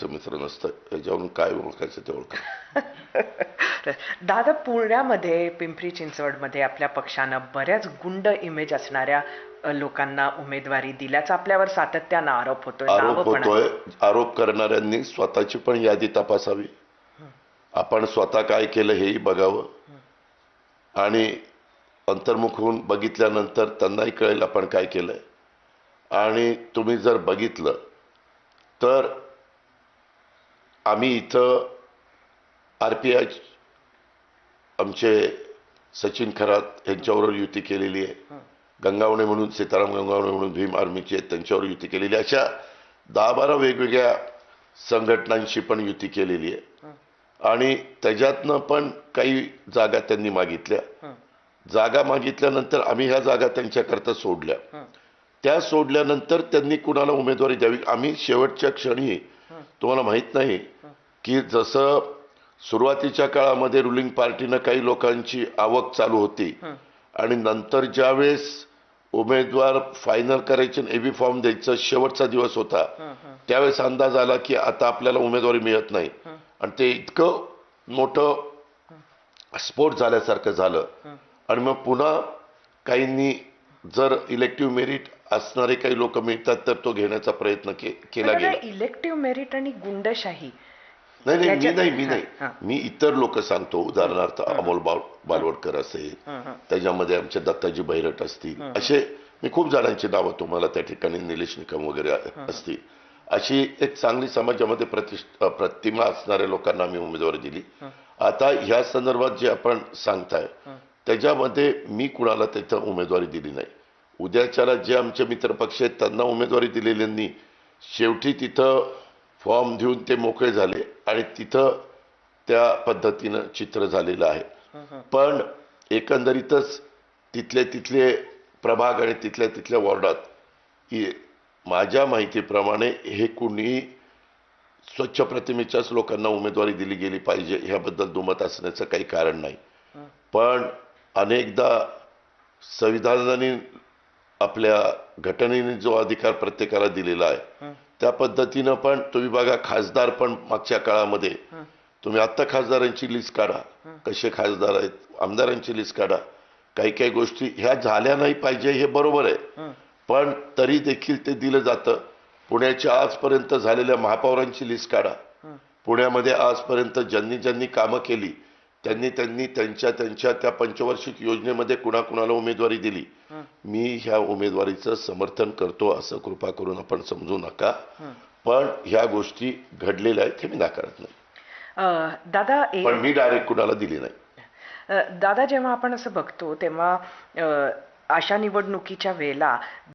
माणसाचं मित्र नसतं. याच्यावरून काय ओळखायचं ते ओळखा. दादा, पुण्यामध्ये पिंपरी चिंचवडमध्ये आपल्या पक्षानं बऱ्याच गुंड इमेज असणाऱ्या लोकांना उमेदवारी दिल्याचा आपल्यावर सातत्यानं आरोप होतोय. आरोप होतोय. आरोप करणाऱ्यांनी स्वतःची पण यादी तपासावी. आपण स्वतः काय केलं हेही बघावं आणि अंतर्मुख होऊन बघितल्यानंतर त्यांनाही कळेल आपण काय केलंय. आणि तुम्ही जर बघितलं तर आम्ही इथं RPI आमचे सचिन खरात यांच्यावर युती केलेली आहे. गंगावणे म्हणून सीताराम गंगावणे म्हणून भीम आर्मीचे आहेत, त्यांच्यावर युती केलेली. अशा 10-12 वेगवेगळ्या संघटनांशी पण युती केलेली आहे. आणि त्याच्यातनं पण काही जागा त्यांनी मागितल्या. जागा मागितल्यानंतर आम्ही ह्या जागा त्यांच्याकरता सोडल्या. त्या सोडल्यानंतर त्यांनी कुणाला उमेदवारी द्यावी. आम्ही शेवटच्या क्षणी, तुम्हाला माहित नाही की जसं सुरुवातीच्या काळामध्ये रुलिंग पार्टीनं काही लोकांची आवक चालू होती आणि नंतर ज्यावेळेस उमेदवार फायनल करायचे एबी फॉर्म द्यायचा शेवटचा दिवस होता, त्यावेळेस अंदाज आला की आता आपल्याला उमेदवारी मिळत नाही. आणि ते इतकं मोठं स्फोट झाल्यासारखं झालं. आणि मग पुन्हा काहींनी जर इलेक्टिव्ह मेरिट असणारे काही लोक मिळतात तर तो घेण्याचा प्रयत्न केला गेला. इलेक्टिव्ह मेरिट आणि गुंडशाही मी नाही, मी इतर लोक सांगतो. उदाहरणार्थ अमोल बालवडकर असेल, त्याच्यामध्ये आमचे दत्ताजी बैरट असतील, असे मी खूप जणांची नावं तुम्हाला त्या ठिकाणी, निलेश निकम वगैरे असतील. अशी एक चांगली समाजामध्ये प्रतिमा असणाऱ्या लोकांना आम्ही उमेदवारी दिली. आता ह्या संदर्भात जे आपण सांगताय त्याच्यामध्ये मी कुणाला तिथं उमेदवारी दिली नाही. उद्याच्याला जे आमचे मित्रपक्ष आहेत त्यांना उमेदवारी दिलेल्यांनी शेवटी तिथं फॉर्म देऊन ते मोकळे झाले आणि तिथं त्या पद्धतीनं चित्र झालेलं आहे. पण एकंदरीतच तिथले प्रभाग आणि तिथल्या वॉर्डात माझ्या माहितीप्रमाणे हे कुणी स्वच्छ प्रतिमेच्याच लोकांना उमेदवारी दिली गेली पाहिजे ह्याबद्दल दुमत असण्याचं काही कारण नाही. पण अनेकदा संविधानाने, आपल्या घटनेने जो अधिकार प्रत्येकाला दिलेला आहे त्या पद्धतीनं पण तुम्ही बघा, खासदार पण मागच्या काळामध्ये, तुम्ही आत्ता खासदारांची लिस्ट काढा, कसे खासदार आहेत, आमदारांची लिस्ट काढा. काही गोष्टी ह्या झाल्या नाही पाहिजे हे बरोबर आहे, पण तरी देखील ते दिलं जातं. पुण्याच्या आजपर्यंत झालेल्या महापौरांची लिस्ट काढा. पुण्यामध्ये आजपर्यंत ज्यांनी कामं केली त्यांनी त्यांच्या त्या पंचवार्षिक योजनेमध्ये कुणाकुणाला उमेदवारी दिली. मी ह्या उमेदवारीचं समर्थन करतो असं कृपा करून आपण समजू नका. पण ह्या गोष्टी घडलेल्या आहेत हे मी नाकारत नाही. दादा, पण मी डायरेक्ट कुणाला दिली नाही. दादा, जेव्हा आपण असं बघतो तेव्हा अशा निवडणुकीच्या वेळेला